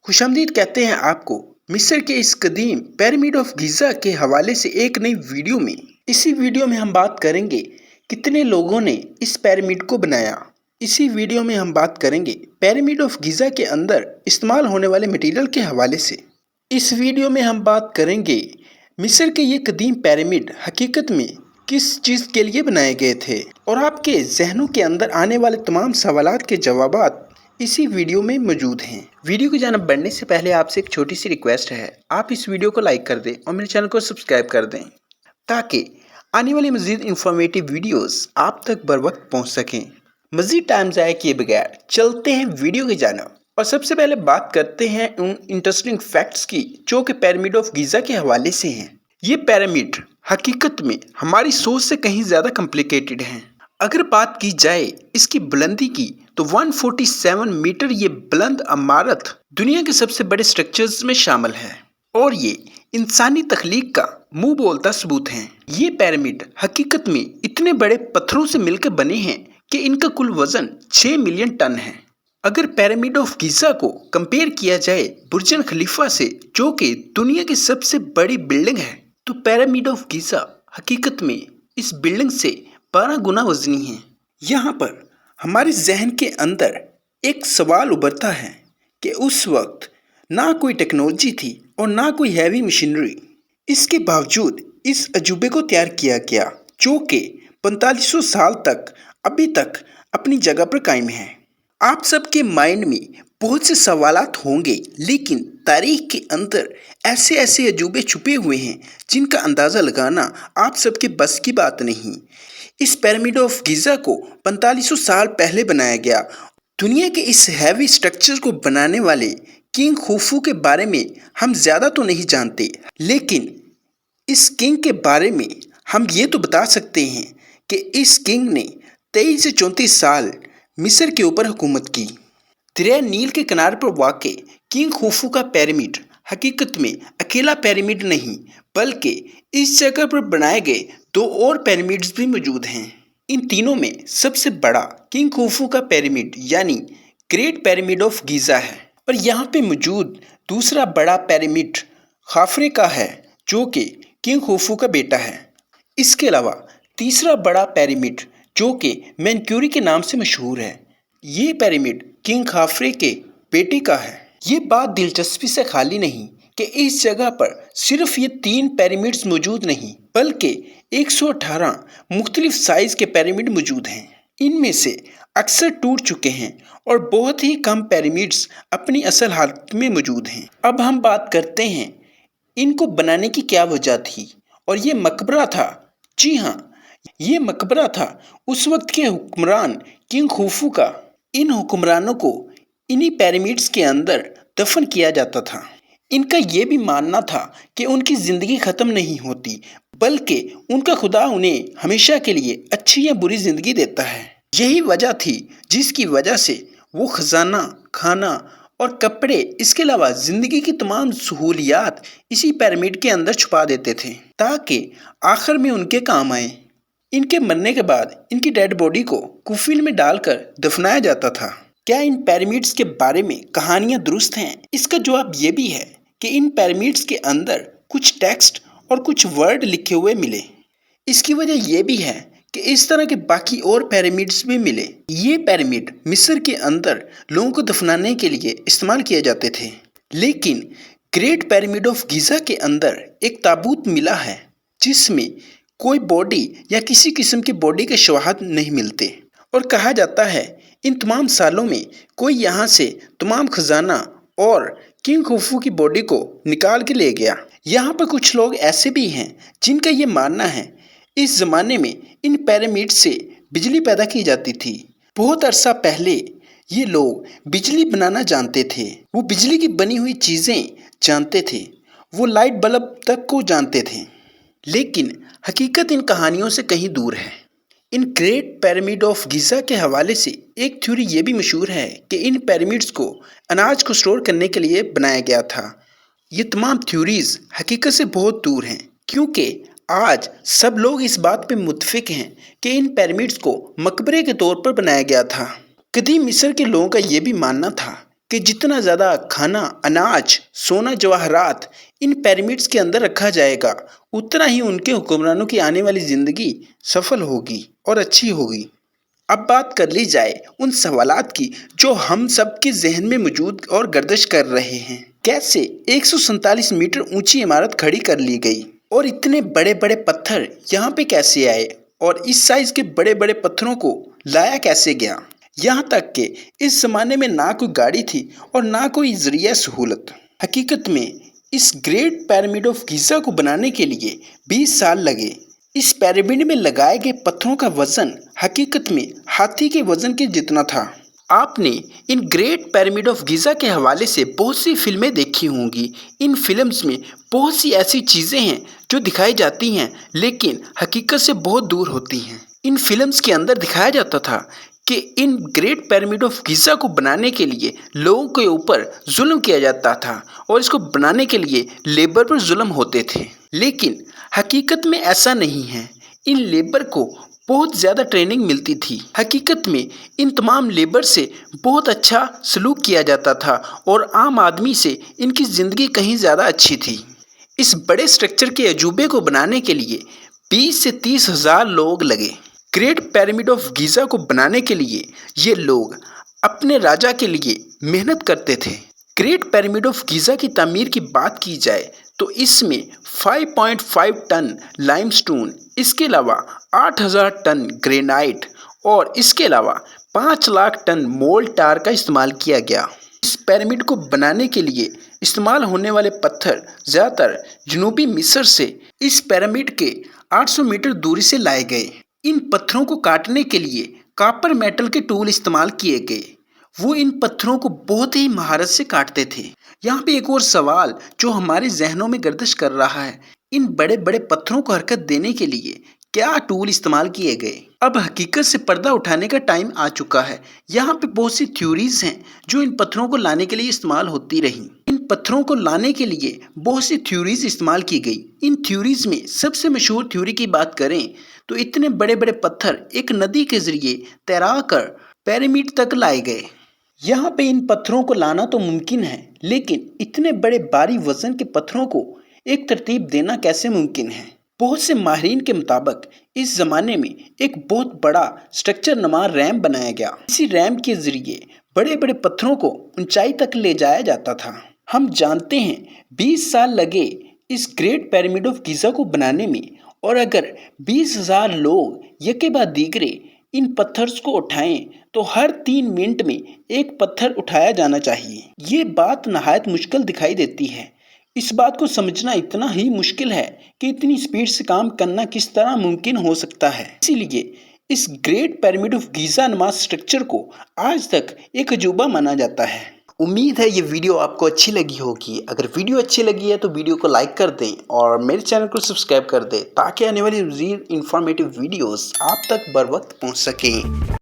खुशामदीद कहते हैं आपको मिस्र के इस कदीम पिरामिड ऑफ गिज़ा के हवाले से एक नई वीडियो में। इसी वीडियो में हम बात करेंगे कितने लोगों ने इस पिरामिड को बनाया। इसी वीडियो में हम बात करेंगे पिरामिड ऑफ गिज़ा के अंदर इस्तेमाल होने वाले मटेरियल के हवाले से। इस वीडियो में हम बात करेंगे मिस्र के ये कदीम पिरामिड हकीकत में किस चीज़ के लिए बनाए गए थे और आपके जहनों के अंदर आने वाले तमाम सवालात के जवाबात इसी वीडियो में मौजूद हैं। वीडियो की जानब बढ़ने से पहले आपसे एक छोटी सी रिक्वेस्ट है, आप इस वीडियो को लाइक कर दें और मेरे चैनल को सब्सक्राइब कर दें ताकि आने वाली मज़ीद इंफॉर्मेटिव वीडियोस आप तक बर वक्त पहुँच सकें। मज़ीद टाइम ज़ाया किए बगैर चलते हैं वीडियो की जानब और सबसे पहले बात करते हैं उन इंटरेस्टिंग फैक्ट्स की जो कि पिरामिड ऑफ गिज़ा के हवाले से हैं। ये पिरामिड हकीकत में हमारी सोच से कहीं ज़्यादा कॉम्प्लिकेटेड हैं। अगर बात की जाए इसकी बुलंदी की तो 147 मीटर ये बुलंद इमारत दुनिया के सबसे बड़े स्ट्रक्चर्स में शामिल है और ये इंसानी तख्लीक का मुंह बोलता सबूत है। ये पिरामिड हकीकत में इतने बड़े पत्थरों से मिलकर बने हैं कि इनका कुल वजन 6 मिलियन टन है। अगर पिरामिड ऑफ गिज़ा को कंपेयर किया जाए बुर्ज खलीफा से जो कि दुनिया की सबसे बड़ी बिल्डिंग है, तो पिरामिड ऑफ गिज़ा हकीकत में इस बिल्डिंग से 12 गुना वजनी है। यहाँ पर हमारे जहन के अंदर एक सवाल उभरता है कि उस वक्त ना कोई टेक्नोलॉजी थी और ना कोई हैवी मशीनरी, इसके बावजूद इस अजूबे को तैयार किया गया जो कि 4500 साल तक अभी तक अपनी जगह पर कायम है। आप सबके माइंड में बहुत से सवालात होंगे, लेकिन तारीख के अंदर ऐसे ऐसे अजूबे छुपे हुए हैं जिनका अंदाज़ा लगाना आप सबके बस की बात नहीं। इस पिरामिड ऑफ गिज़ा को 4500 साल पहले बनाया गया। दुनिया के इस हैवी स्ट्रक्चर को बनाने वाले किंग खुफू के बारे में हम ज़्यादा तो नहीं जानते, लेकिन इस किंग के बारे में हम ये तो बता सकते हैं कि इस किंग ने 23 से 34 साल मिस्र के ऊपर हुकूमत की। दरिया नील के किनारे पर वाक़ किंग खुफू का पिरामिड हकीकत में अकेला पिरामिड नहीं बल्कि इस जगह पर बनाए गए 2 और पिरामिड्स भी मौजूद हैं। इन तीनों में सबसे बड़ा किंग खुफू का पिरामिड यानी ग्रेट पिरामिड ऑफ गिज़ा है और यहाँ पे मौजूद दूसरा बड़ा पिरामिड खाफरे का है जो कि किंग खुफू का बेटा है। इसके अलावा तीसरा बड़ा पिरामिड जो कि मेनक्यूरी के नाम से मशहूर है, ये पिरामिड किंग खाफरे के बेटे का है। ये बात दिलचस्पी से खाली नहीं कि इस जगह पर सिर्फ ये 3 पिरामिड्स मौजूद नहीं बल्कि 118 मुख्तलिफ साइज़ के पिरामिड मौजूद हैं। इनमें से अक्सर टूट चुके हैं और बहुत ही कम पिरामिड्स अपनी असल हालत में मौजूद हैं। अब हम बात करते हैं इनको बनाने की क्या वजह थी और ये मकबरा था। जी हाँ, ये मकबरा था उस वक्त के हुक्मरान किंग खुफू का। इन हुक्मरानों को इन्हीं पिरामिड्स के अंदर दफन किया जाता था। इनका ये भी मानना था कि उनकी ज़िंदगी ख़त्म नहीं होती बल्कि उनका खुदा उन्हें हमेशा के लिए अच्छी या बुरी ज़िंदगी देता है। यही वजह थी जिसकी वजह से वो ख़जाना, खाना और कपड़े, इसके अलावा ज़िंदगी की तमाम सहूलियात इसी पिरामिड के अंदर छुपा देते थे ताकि आखिर में उनके काम आए। इनके मरने के बाद इनकी डेड बॉडी को कुफिल में डालकर दफनाया जाता था। क्या इन पिरामिड्स के बारे में कहानियाँ दुरुस्त हैं? इसका जवाब ये भी है कि इन पिरामिड्स के अंदर कुछ टेक्स्ट और कुछ वर्ड लिखे हुए मिले। इसकी वजह यह भी है कि इस तरह के बाकी और पिरामिड्स भी मिले। ये पिरामिड मिस्र के अंदर लोगों को दफनाने के लिए इस्तेमाल किए जाते थे, लेकिन ग्रेट पिरामिड ऑफ गिज़ा के अंदर एक ताबूत मिला है जिसमें कोई बॉडी या किसी किस्म की बॉडी के शवाहद नहीं मिलते और कहा जाता है इन तमाम सालों में कोई यहाँ से तमाम खजाना और किंग खुफू की बॉडी को निकाल के ले गया। यहाँ पर कुछ लोग ऐसे भी हैं जिनका ये मानना है इस ज़माने में इन पिरामिड से बिजली पैदा की जाती थी। बहुत अरसा पहले ये लोग बिजली बनाना जानते थे, वो बिजली की बनी हुई चीज़ें जानते थे, वो लाइट बल्ब तक को जानते थे, लेकिन हकीकत इन कहानियों से कहीं दूर है। In great pyramid of Giza के हवाले से एक थ्योरी ये भी मशहूर है कि इन पिरामिड्स को अनाज को स्टोर करने के लिए बनाया गया था। ये तमाम थ्योरीज हकीकत से बहुत दूर हैं क्योंकि आज सब लोग इस बात पे मुत्फिक हैं कि इन पिरामिड्स को मकबरे के तौर पर बनाया गया था। कदीम मिस्र के लोगों का ये भी मानना था کہ جتنا زیادہ کھانا، اناج، سونا، جواہرات ان پیرامڈس کے اندر رکھا جائے گا اتنا ہی ان کے حکمرانوں کی آنے والی زندگی سفل ہوگی اور اچھی ہوگی۔ اب بات کر لی جائے ان سوالات کی جو ہم سب کے ذہن میں موجود اور گردش کر رہے ہیں۔ کیسے 147 میٹر اونچی عمارت کھڑی کر لی گئی اور اتنے بڑے بڑے پتھر یہاں پہ کیسے آئے اور اس سائز کے بڑے بڑے پتھروں کو لایا کیسے گیا؟ یہاں تک کہ اس زمانے میں نہ کوئی گاڑی تھی اور نہ کوئی ذریعہ سہولت۔ حقیقت میں اس گریٹ پیرامڈ آف گیزا کو بنانے کے لیے 20 سال لگے۔ اس پیرامڈ میں لگائے گئے پتھروں کا وزن حقیقت میں ہاتھی کے وزن کے جتنا تھا۔ آپ نے ان گریٹ پیرامڈ آف گیزا کے حوالے سے بہت سی فلمیں دیکھی ہوں گی۔ ان فلمز میں بہت سی ایسی چیزیں ہیں جو دکھائی جاتی ہیں لیکن حقیقت سے بہت دور ہوتی ہیں۔ ان فلمز کے اندر دکھایا جاتا تھا کہ ان گریٹ پیرامڈ آف گیزا کو بنانے کے لیے لوگوں کے اوپر ظلم کیا جاتا تھا اور اس کو بنانے کے لیے لیبر پر ظلم ہوتے تھے، لیکن حقیقت میں ایسا نہیں ہے۔ ان لیبر کو بہت زیادہ ٹریننگ ملتی تھی۔ حقیقت میں ان تمام لیبر سے بہت اچھا سلوک کیا جاتا تھا اور عام آدمی سے ان کی زندگی کہیں زیادہ اچھی تھی۔ اس بڑے سٹرکچر کے عجوبے کو بنانے کے لیے 20 سے 30 ہزار لوگ لگے۔ گریٹ پیرامڈ آف گیزا کو بنانے کے لیے یہ لوگ اپنے راجا کے لیے محنت کرتے تھے۔ گریٹ پیرامڈ آف گیزا کی تعمیر کی بات کی جائے تو اس میں 5.5 ٹن لائم سٹون، اس کے علاوہ 8000 ٹن گرینائٹ اور اس کے علاوہ 5 لاکھ ٹن مولٹار کا استعمال کیا گیا۔ اس پیرامڈ کو بنانے کے لیے استعمال ہونے والے پتھر زیادہ تر جنوبی مصر سے اس پیرامڈ کے 800 میٹر دوری سے لائے گئے۔ ان پتھروں کو کاٹنے کے لیے کاپر میٹل کے ٹول استعمال کیے گئے۔ وہ ان پتھروں کو بہت ہی مہارت سے کاٹتے تھے۔ یہاں پہ ایک اور سوال جو ہمارے ذہنوں میں گردش کر رہا ہے، ان بڑے بڑے پتھروں کو حرکت دینے کے لیے کیا ٹول استعمال کیے گئے؟ اب حقیقت سے پردہ اٹھانے کا ٹائم آ چکا ہے۔ یہاں پہ بہت سی تھیوریز ہیں جو ان پتھروں کو لانے کے لیے استعمال ہوتی رہیں۔ ان پتھروں کو لانے کے لیے بہت سی تھیوریز استعمال کی گئی۔ ان تھیوریز میں سب سے مشہور تھیوری کی بات کریں تو اتنے بڑے بڑے پتھر ایک ندی کے ذریعے تیرا کر پیرامڈ تک لائے گئے۔ یہاں پہ ان پتھروں کو لانا تو ممکن ہے لیکن اتنے بڑے بھاری وزن کے پتھروں کو ایک ترتیب دینا کیسے ممکن ہے؟ بہت سے ماہرین کے مطابق اس زمانے میں ایک بہت بڑا سٹرکچر نما ریمپ بنایا گیا۔ اسی ریمپ کے ذریعے بڑے بڑے پتھروں کو اونچائی تک لے جایا جاتا تھا۔ ہم جانتے ہیں 20 سال لگے اس گریٹ پیرامڈ آف گیزا کو بنانے میں، اور اگر 20,000 لوگ یکے بعد دیگرے ان پتھرز کو اٹھائیں تو ہر 3 منٹ میں ایک پتھر اٹھایا جانا چاہیے۔ یہ بات نہایت مشکل دکھائی دیتی ہے۔ اس بات کو سمجھنا اتنا ہی مشکل ہے کہ اتنی سپیڈ سے کام کرنا کس طرح ممکن ہو سکتا ہے۔ اسی لیے اس گریٹ پیرامڈ آف گیزا نما سٹرکچر کو آج تک ایک عجوبہ مانا جاتا ہے۔ امید ہے یہ ویڈیو آپ کو اچھی لگی ہوگی۔ اگر ویڈیو اچھی لگی ہے تو ویڈیو کو لائک کر دیں اور میرے چینل کو سبسکرائب کر دیں تاکہ آنے والی مزید انفارمیٹیو ویڈیوز آپ تک بر وقت پہنچ سکیں۔